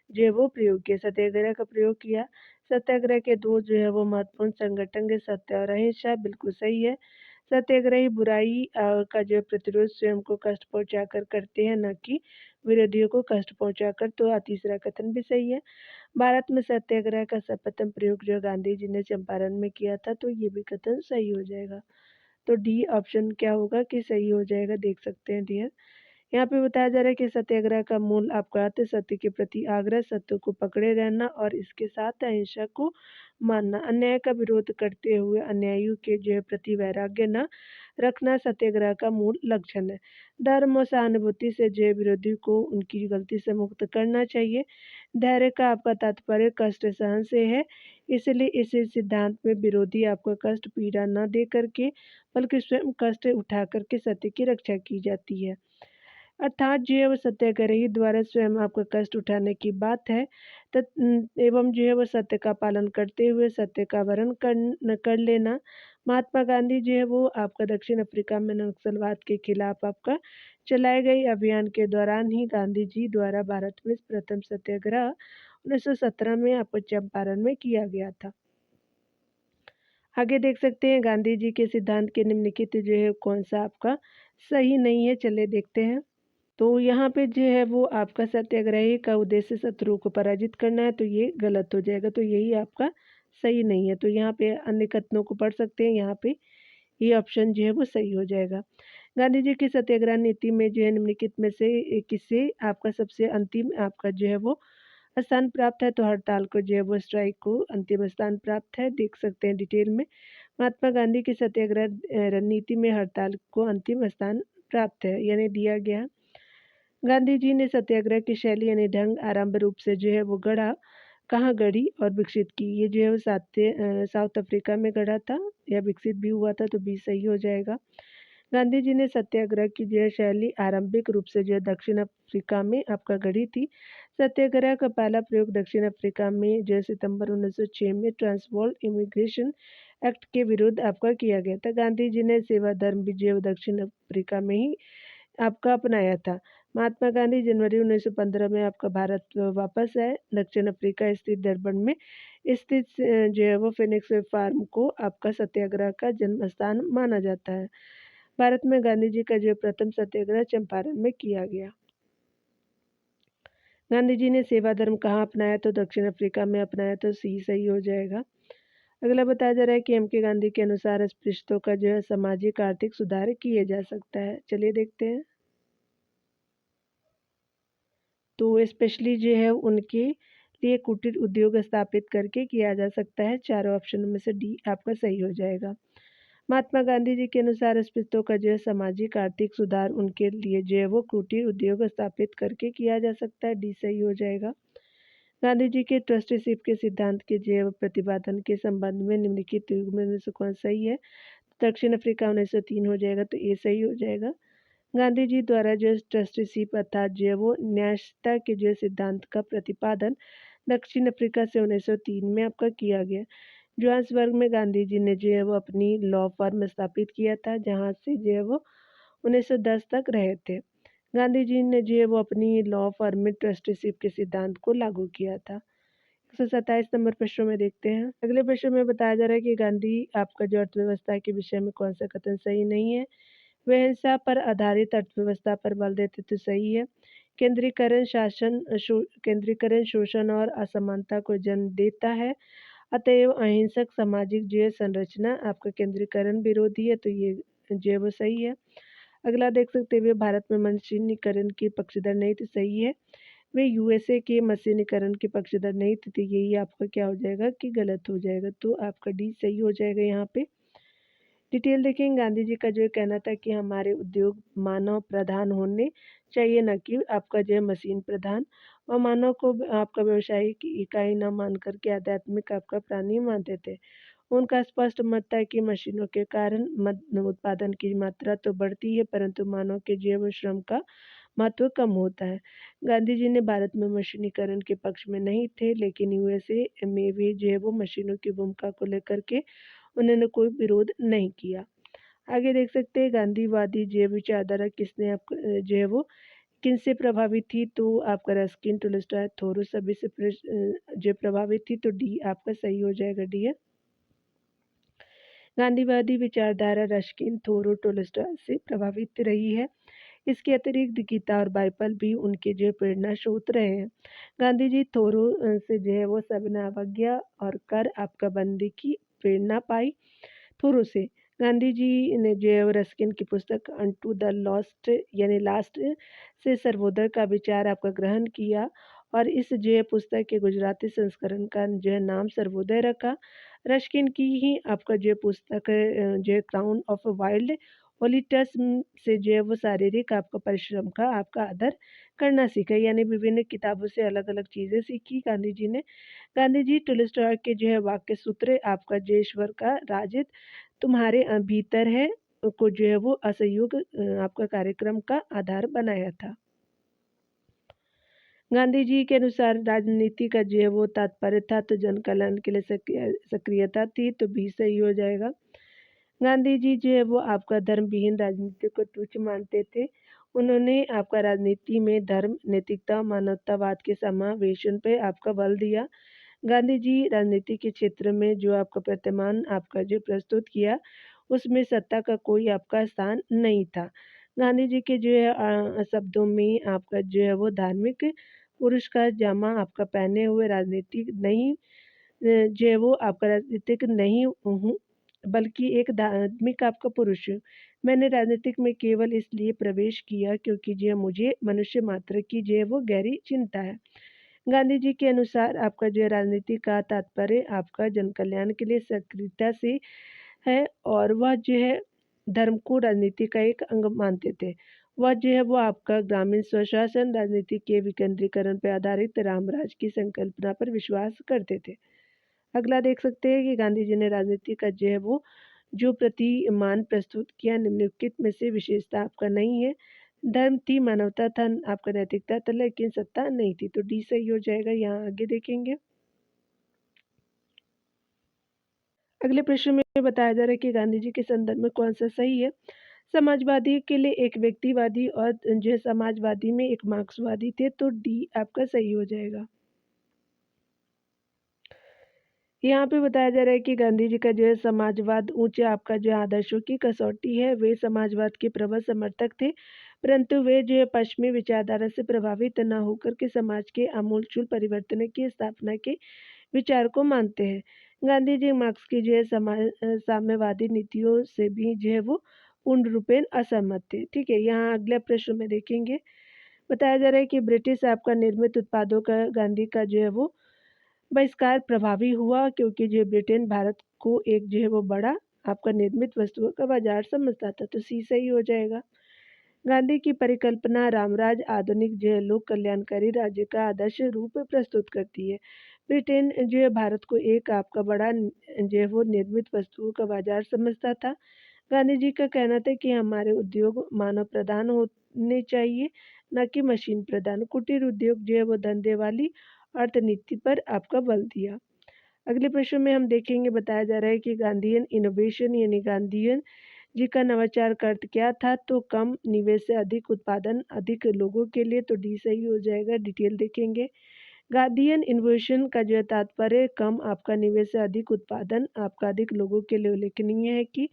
[SPEAKER 1] जो है वो प्रयोग किया, सत्याग्रह का प्रयोग किया। सत्याग्रह के दो जो है वो महत्वपूर्ण संगठन के सत्य और अहिंसा, बिल्कुल सही है। सत्याग्रही बुराई का जो प्रतिरोध स्वयं को कष्ट पहुँचाकर करते हैं, न कि विरोधियों को कष्ट पहुँचाकर। तो तीसरा कथन भी सही है। भारत में सत्याग्रह का सर्वप्रथम प्रयोग जो गांधी जी ने चंपारण में किया था, तो ये भी कथन सही हो जाएगा। तो डी ऑप्शन क्या होगा कि सही हो जाएगा, देख सकते हैं डियर। यहाँ पे बताया जा रहा है कि सत्याग्रह का मूल आपका अर्थ सत्य के प्रति आग्रह, सत्य को पकड़े रहना और इसके साथ अहिंसा को मानना, अन्याय का विरोध करते हुए अन्यायियों के जो प्रति वैराग्य न रखना सत्याग्रह का मूल लक्षण है। धर्म और सहानुभूति से जो विरोधी को उनकी गलती से मुक्त करना चाहिए। धैर्य का आपका तात्पर्य कष्ट सहन से है, इसलिए इस सिद्धांत में विरोधी आपको कष्ट पीड़ा न दे करके बल्कि स्वयं कष्ट उठा करके सत्य की रक्षा की जाती है। अर्थात जो है वो सत्याग्रही द्वारा स्वयं आपका कष्ट उठाने की बात है, एवं जो है वो सत्य का पालन करते हुए सत्य का वर्ण कर लेना। महात्मा गांधी जो है वो आपका दक्षिण अफ्रीका में नक्सलवाद के खिलाफ आपका चलाए गए अभियान के दौरान ही गांधी जी द्वारा भारत में प्रथम सत्याग्रह 1917 में आपको चंपारण में किया गया था। आगे देख सकते हैं गांधी जी के सिद्धांत के निम्नलिखित जो है कौन सा आपका सही नहीं है, चलिए देखते हैं। तो यहाँ पे जो है वो आपका सत्याग्रही का उद्देश्य शत्रुओं को पराजित करना है, तो ये गलत हो जाएगा, तो यही आपका सही नहीं है। तो यहाँ पे अन्य कथनों को पढ़ सकते हैं, यहाँ पे ये ऑप्शन जो है वो सही हो जाएगा। गांधी जी की सत्याग्रह नीति में जो है निम्नलिखित में से किससे आपका सबसे अंतिम आपका जो है वो स्थान प्राप्त है, तो हड़ताल को जो है वो स्ट्राइक को अंतिम स्थान प्राप्त है, देख सकते हैं डिटेल में। महात्मा गांधी की सत्याग्रह रणनीति में हड़ताल को अंतिम स्थान प्राप्त है, यानी दिया गया। गांधी जी ने सत्याग्रह की शैली यानी ढंग आरंभ रूप से जो है वो गढ़ा, कहाँ गढ़ी और विकसित की, ये जो है वो साउथ अफ्रीका में गढ़ा था या विकसित भी हुआ था, तो बी सही हो जाएगा। गांधी जी ने सत्याग्रह की जो है शैली आरंभिक रूप से जो है दक्षिण अफ्रीका में आपका गढ़ी थी। सत्याग्रह का पहला प्रयोग दक्षिण अफ्रीका में जो है सितंबर 1906 में ट्रांसवर्ल्ड इमिग्रेशन एक्ट के विरुद्ध आपका किया गया था। गांधी जी ने सेवा धर्म भी जो है दक्षिण अफ्रीका में ही आपका अपनाया था। महात्मा गांधी जनवरी 1915 में आपका भारत वापस आए। दक्षिण अफ्रीका स्थित डरबन में स्थित जो है वो फिनिक्स फार्म को आपका सत्याग्रह का जन्म स्थान माना जाता है। भारत में गांधी जी का जो प्रथम सत्याग्रह चंपारण में किया गया। गांधी जी ने सेवा धर्म कहाँ अपनाया, तो दक्षिण अफ्रीका में अपनाया, तो सी सही हो जाएगा। अगला बताया जा रहा है कि एम के गांधी के अनुसार अस्पृश्यतों का जो है सामाजिक आर्थिक सुधार किए जा सकता है, चलिए देखते हैं। तो स्पेशली जो है उनके लिए कुटीर उद्योग स्थापित करके किया जा सकता है। चारों ऑप्शन में से डी आपका सही हो जाएगा। महात्मा गांधी जी के अनुसार अस्पृश्यतों का जो है सामाजिक आर्थिक सुधार उनके लिए जो है वो कुटीर उद्योग स्थापित करके किया जा सकता है, डी सही हो जाएगा। गांधी जी के ट्रस्टीशिप के सिद्धांत के जो है वो प्रतिपादन के संबंध में निम्नलिखित युग में से कौन सही है, दक्षिण अफ्रीका 1903 हो जाएगा, तो ये सही हो जाएगा। गांधी जी द्वारा जो ट्रस्टीशिप अर्थात जो है वो न्यायता के जो सिद्धांत का प्रतिपादन दक्षिण अफ्रीका से 1903 में आपका किया गया। जोहान्सबर्ग में गांधी जी ने जो है वो अपनी लॉ फर्म स्थापित किया था, जहाँ से जो है वो 1910 तक रहे थे। गांधी जी ने जो है वो अपनी लॉ फर्म में ट्रस्टीशिप के सिद्धांत को लागू किया था। 127 नंबर प्रश्न में देखते हैं। अगले प्रश्न में बताया जा रहा है कि गांधी आपका जो अर्थव्यवस्था के विषय में कौन सा कथन सही नहीं है। वे हिंसा पर आधारित अर्थव्यवस्था पर बल देते, तो सही है। केंद्रीकरण शोषण और असमानता को जन्म देता है, अतएव अहिंसक सामाजिक जो है संरचना आपका केंद्रीकरण विरोधी है, तो ये जो है वो सही है। अगला देख सकते हैं, भारत में मशीनीकरण की पक्षधर नहीं, तो सही है। वे यूएसए के मशीनीकरण के पक्षधर नहीं थे, तो यही आपका क्या हो जाएगा कि गलत हो जाएगा, तो आपका डी सही हो जाएगा। यहाँ पे डिटेल देखेंगे। गांधी जी का जो कहना था कि हमारे उद्योग मानव प्रधान होने चाहिए, न कि आपका जो है मशीन प्रधान, और मानव को आपका व्यवसायिक इकाई न मान करके आध्यात्मिक आपका प्राणी मानते थे। उनका स्पष्ट मत था कि मशीनों के कारण उत्पादन की मात्रा तो बढ़ती है, परंतु मानव के जीवन श्रम का महत्व कम होता है। गांधी जी ने भारत में मशीनीकरण के पक्ष में नहीं थे, लेकिन यूएसए में भी जो है वो मशीनों की भूमिका को लेकर के उन्होंने कोई विरोध नहीं किया। आगे देख सकते हैं, गांधीवादी जो विचारधारा किसने आप जो है वो किनसे प्रभावित थी, तो आपका रस्किन, टोल्स्टॉय, थोरो सभी से जो प्रभावित थी, तो डी आपका सही हो जाएगा। डी है। गांधीवादी विचारधारा रस्किन, थोरो, टोल्स्टॉय से प्रभावित रही है। इसके अतिरिक्त गीता और बाइबल भी उनके जो प्रेरणा स्रोत रहे हैं। गांधी जी थोरो से जो है वो सविनय अवज्ञा और कर आपका बंदी की प्रेरणा पाई। थोरो से गांधी जी ने जो है वो रस्किन की पुस्तक अनटू द लॉस्ट यानी लास्ट से सर्वोदय का विचार आपका ग्रहण किया और इस जो है पुस्तक के गुजराती संस्करण का जो है नाम सर्वोदय रखा। रस्किन की ही आपका जो है पुस्तक जो है क्राउन ऑफ वाइल्ड ओलिटस से जो है वो शारीरिक आपका परिश्रम का आपका आदर करना सीखा, यानी विभिन्न किताबों से अलग अलग चीज़ें सीखी गांधी जी ने। गांधी जी टोल्स्टॉय के जो है वाक्य सूत्र आपका जो ईश्वर का राज तुम्हारे भीतर है को जो है वो असहयोग आपका कार्यक्रम का आधार बनाया था। गांधी जी के अनुसार राजनीति का जो है वो तात्पर्य था तो जन कल्याण के लिए सक्रियता थी, तो भी सही हो जाएगा। गांधी जी जो है वो आपका धर्म विहीन राजनीति को तुच्छ मानते थे। उन्होंने आपका राजनीति में धर्म, नैतिकता, मानवतावाद के समावेशन पे आपका बल दिया। गांधी जी राजनीति के क्षेत्र में जो आपका प्रतिमान आपका जो प्रस्तुत किया उसमें सत्ता का कोई आपका स्थान नहीं था। गांधी जी के जो है शब्दों में आपका जो है वो धार्मिक पुरुष का जामा आपका पहने हुए राजनीतिक नहीं जो है वो आपका राजनीतिक नहीं हूँ, बल्कि एक धार्मिक आपका पुरुष हूँ। मैंने राजनीतिक में केवल इसलिए प्रवेश किया क्योंकि जो है मुझे मनुष्य मात्र की जो है वो गहरी चिंता है। गांधी जी के अनुसार आपका जो है राजनीति का तात्पर्य आपका जन कल्याण के लिए सक्रियता से है और वह जो है धर्म को राजनीति का एक अंग मानते थे। वह जो है वो आपका ग्रामीण स्वशासन राजनीति के विकेंद्रीकरण पर आधारित रामराज की संकल्पना पर विश्वास करते थे। अगला देख सकते हैं कि गांधी जी ने राजनीति का जो है वो जो प्रतिमान प्रस्तुत किया निम्नलिखित में से विशेषता आपका नहीं है। धर्म थी, मानवता था, आपका नैतिकता था, लेकिन सत्ता नहीं थी, तो डी सही हो जाएगा। यहाँ आगे देखेंगे। अगले प्रश्न में बताया जा रहा है कि गांधी जी के संदर्भ में कौन सा सही है। समाजवादी के लिए एक व्यक्तिवादी और जो है समाजवादी में एक मार्क्सवादी थे, तो डी आपका सही हो जाएगा। यहाँ पे बताया जा रहा है कि गांधी जी का जो है समाजवाद ऊंचे आपका जो आदर्शों की कसौटी है। वे समाजवाद के प्रबल समर्थक थे, परंतु वे जो है पश्चिमी विचारधारा से प्रभावित न होकर के समाज के आमूलचूल परिवर्तन की स्थापना के विचार को मानते हैं। गांधी जी मार्क्स की जो है साम्यवादी नीतियों से भी जो है वो पूर्ण रूपेण असहमत थे। ठीक है, यहाँ अगले प्रश्न में देखेंगे। बताया जा रहा है कि ब्रिटिश आपका निर्मित उत्पादों का गांधी का जो है वो बहिष्कार प्रभावी हुआ क्योंकि जो ब्रिटेन भारत को एक जो है वो बड़ा आपका निर्मित वस्तुओं का बाजार समझता था, तो सी सही हो जाएगा। गांधी की परिकल्पना रामराज आधुनिक जो है लोक कल्याणकारी राज्य का आदर्श रूप प्रस्तुत करती है। ब्रिटेन जो है भारत को एक आपका बड़ा जो है वो निर्मित वस्तुओं का बाजार समझता था। गांधी जी का कहना था कि हमारे उद्योग मानव प्रधान होने चाहिए, न कि मशीन प्रधान। कुटीर उद्योग जो है वो धंधे वाली अर्थनीति पर आपका बल दिया। अगले प्रश्न में हम देखेंगे। बताया जा रहा है कि गांधीयन इनोवेशन यानी गांधीयन जी का नवाचार का अर्थ क्या था, तो कम निवेश से अधिक उत्पादन अधिक लोगों के लिए, तो डी सही हो जाएगा। डिटेल देखेंगे। गांधीयन इनोवेशन का जो तात्पर्य कम आपका निवेश से अधिक उत्पादन आपका अधिक लोगों के लिए उल्लेखनीय है कि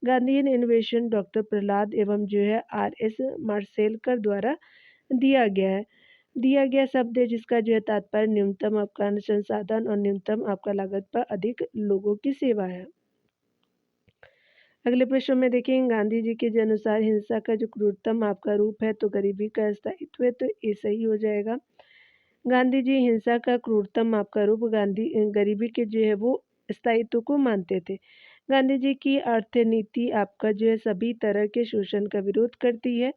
[SPEAKER 1] गांधीयन इनोवेशन डॉक्टर प्रहलाद एवं जो है आर.एस. मार्शेलकर द्वारा दिया गया शब्द है, जिसका जो है तात्पर्य न्यूनतम आपका संसाधन और न्यूनतम आपका लागत पर अधिक लोगों की सेवा है। अगले प्रश्न में देखेंगे। गांधी जी के अनुसार हिंसा का जो क्रूरतम आपका रूप है, तो गरीबी का स्थायित्व है, तो ये सही हो जाएगा। गांधी जी हिंसा का क्रूरतम आपका रूप गरीबी के जो है वो स्थायित्व को मानते थे। गांधी जी की अर्थनीति आपका जो है सभी तरह के शोषण का विरोध करती है।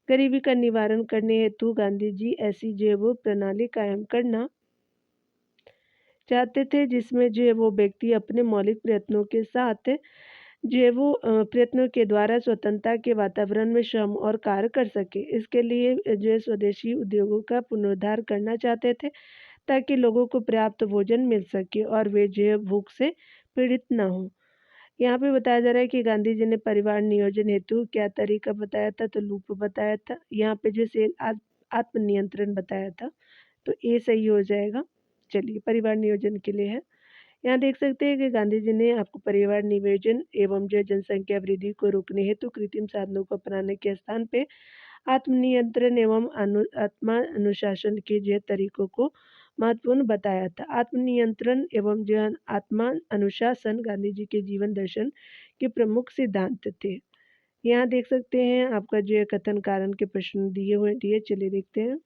[SPEAKER 1] गरीबी का निवारण करने हेतु गांधी जी ऐसी जो है वो प्रणाली कायम करना चाहते थे जिसमें जो है वो व्यक्ति अपने मौलिक प्रयत्नों के साथ जो है वो प्रयत्नों के द्वारा स्वतंत्रता के वातावरण में श्रम और कार्य कर सके। इसके लिए जो है स्वदेशी उद्योगों का पुनरुद्धार करना चाहते थे ताकि लोगों को पर्याप्त भोजन मिल सके और वे जो है भूख से पीड़ित न हो। यहाँ पे बताया जा रहा है कि गांधी जी ने परिवार नियोजन हेतु क्या तरीका बताया था, तो लूप बताया था। यहाँ पे जो आत्मनियंत्रण बताया था, तो ये सही हो जाएगा। चलिए, परिवार नियोजन के लिए है। यहाँ देख सकते हैं कि गांधी जी ने आपको परिवार नियोजन एवं जो जनसंख्या वृद्धि को रोकने हेतु कृत्रिम साधनों को अपनाने के स्थान पे आत्मनियंत्रण एवं आत्मा अनुशासन के जो तरीकों को महत्वपूर्ण बताया था। आत्मनियंत्रण एवं जो आत्मा अनुशासन गांधी जी के जीवन दर्शन के प्रमुख सिद्धांत थे। यहाँ देख सकते हैं आपका जो कथन कारण के प्रश्न दिए चलिए देखते हैं।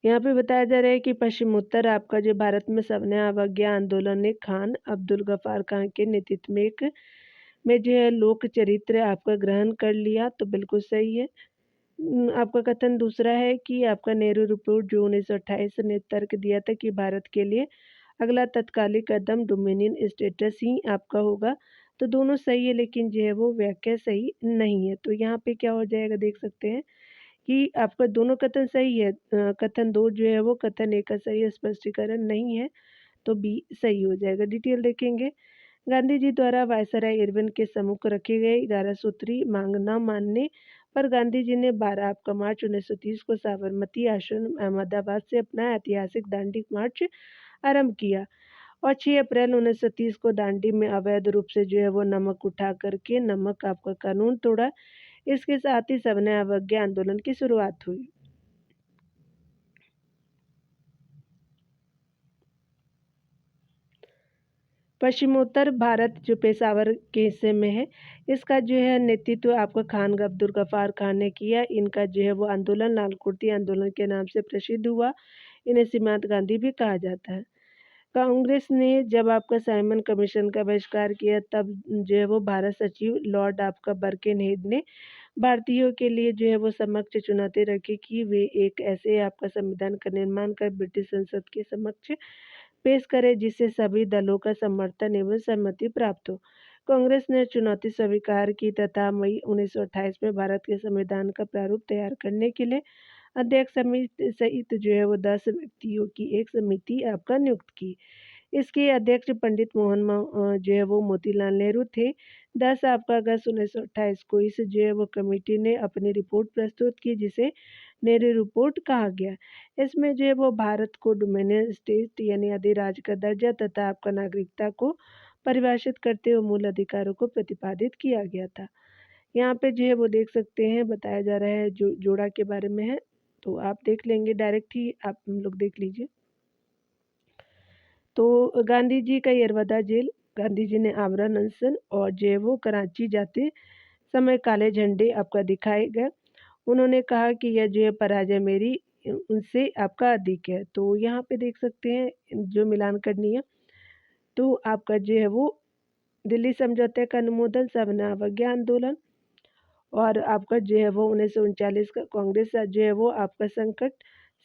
[SPEAKER 1] यहाँ पे बताया जा रहा है कि पश्चिमोत्तर आपका जो भारत में सविनय अवज्ञा आंदोलन ने खान अब्दुल गफ्फार खान के नेतृत्व में जो है लोक चरित्र आपका ग्रहण कर लिया, तो बिल्कुल सही है। आपका कथन दूसरा है कि आपका नेहरू रिपोर्ट जो 1928 ने तर्क दिया था कि भारत के लिए अगला तत्कालिक कदम डोमिनियन स्टेटस ही आपका होगा, तो दोनों सही है लेकिन जो है वो व्याख्या सही नहीं है। तो यहाँ पे क्या हो जाएगा देख सकते हैं कि आपका दोनों कथन सही है। कथन 2 जो है वो कथन 1 का सही स्पष्टीकरण नहीं है, तो बी सही हो जाएगा। डिटेल देखेंगे। गांधी जी द्वारा वायसराय इरविन के सम्मुख रखे गए 11 सूत्री मांग न मानने पर गांधी जी ने 12 आपका मार्च 1930 को साबरमती आश्रम अहमदाबाद से अपना ऐतिहासिक दांडी मार्च आरंभ किया और 6 अप्रैल 1930 को दांडी में अवैध रूप से जो है वो नमक उठा करके नमक आपका कानून तोड़ा। इसके साथ ही सविनय अवज्ञा आंदोलन की शुरुआत हुई। पश्चिमोत्तर भारत जो पेशावर के हिस्से में है, इसका जो है नेतृत्व आपका खान अब्दुल गफ्फार खान ने किया। इनका जो है वो आंदोलन लाल कुर्ती आंदोलन के नाम से प्रसिद्ध हुआ। इन्हें सीमांत गांधी भी कहा जाता है। कांग्रेस ने जब आपका साइमन कमीशन का बहिष्कार किया तब जो है वो भारत सचिव लॉर्ड आपका बर्किनहेड ने भारतीयों के लिए जो है वो समक्ष चुनौती रखी कि वे एक ऐसे आपका संविधान का निर्माण कर ब्रिटिश संसद के समक्ष पेश करें जिससे सभी दलों का समर्थन एवं सहमति प्राप्त हो। कांग्रेस ने चुनौती स्वीकार की तथा मई 1928 में भारत के संविधान का प्रारूप तैयार करने के लिए अध्यक्ष समिति सहित जो है वो 10 व्यक्तियों की एक समिति आपका नियुक्त की। इसके अध्यक्ष पंडित जो है वो मोतीलाल नेहरू थे। 10 आपका अगस्त 1928 को इस जो है वो कमेटी ने अपनी रिपोर्ट प्रस्तुत की जिसे नेहरू रिपोर्ट कहा गया। इसमें जो है वो भारत को डोमिनियन स्टेट यानी अधिराज्य का दर्जा तथा आपका नागरिकता को परिभाषित करते हुए मूल अधिकारों को प्रतिपादित किया गया था। यहाँ पे जो है वो देख सकते हैं बताया जा रहा है जो जोड़ा के बारे में है, तो आप देख लेंगे डायरेक्ट ही आप लोग देख लीजिए। तो गांधी जी का यरवदा जेल, गांधी जी ने आमरण अनशन और जो है वो कराची जाते समय काले झंडे आपका दिखाए गए। उन्होंने कहा कि यह जो है पराजय मेरी उनसे आपका अधिक है। तो यहाँ पे देख सकते हैं जो मिलान करनी है, तो आपका जो है वो दिल्ली समझौते का अनुमोदन सविनय अवज्ञा आंदोलन और आपका जो है वो 1939 का कांग्रेस जो है वो आपका संकट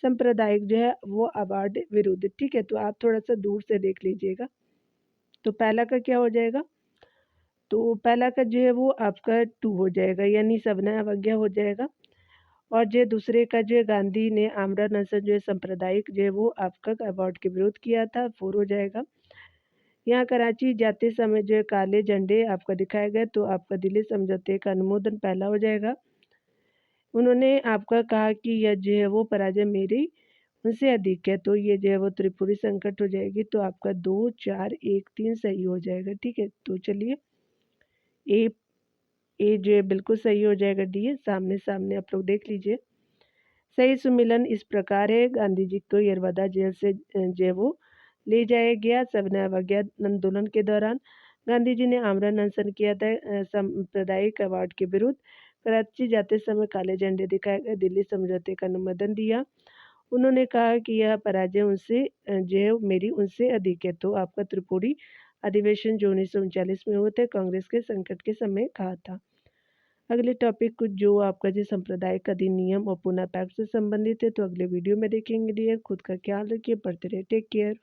[SPEAKER 1] सांप्रदायिक जो है वो अवार्ड विरुद्ध। ठीक है, तो आप थोड़ा सा दूर से देख लीजिएगा। तो पहला का क्या हो जाएगा, तो पहला का जो है वो आपका 2 हो जाएगा यानी सविनय अवज्ञा हो जाएगा। और जो दूसरे का जो है गांधी ने आमरण अनशन जो है सांप्रदायिक जो है वो आपका अवार्ड के विरोध किया था, 4 हो जाएगा। यहाँ कराची जाते समय जो है काले झंडे आपका दिखाए गए, तो आपका दिल्ली समझौते का अनुमोदन पहला हो जाएगा। उन्होंने आपका कहा कि यह जो है वो पराजय मेरी उनसे अधिक है, तो ये जो है वो त्रिपुरी संकट हो जाएगी। तो आपका 2, 4, 1, 3 सही हो जाएगा। ठीक है, तो चलिए ए जो है बिल्कुल सही हो जाएगा। डी है सामने सामने आप लोग देख लीजिए। सही सुमिलन इस प्रकार है, गांधी जी को यरवदा जेल से जो है वो ले जाया गया। सविनय अवज्ञा आंदोलन के दौरान गांधी जी ने आमरण अनशन किया था सांप्रदायिक अवार्ड के विरुद्ध। कराची जाते समय काले झंडे दिखाए गए, दिल्ली समझौते का अनुमोदन दिया। उन्होंने कहा कि यह पराजय उनसे जो है मेरी उनसे अधिक है। तो आपका त्रिपुरी अधिवेशन जो 1939 में हुए थे कांग्रेस के संकट के समय कहा था। अगले टॉपिक कुछ जो आपका जो सांप्रदायिक अधिनियम और पुनः पैक्ट से संबंधित है, तो अगले वीडियो में देखेंगे। डियर खुद का ख्याल रखिए, पढ़ते रहिए, टेक केयर।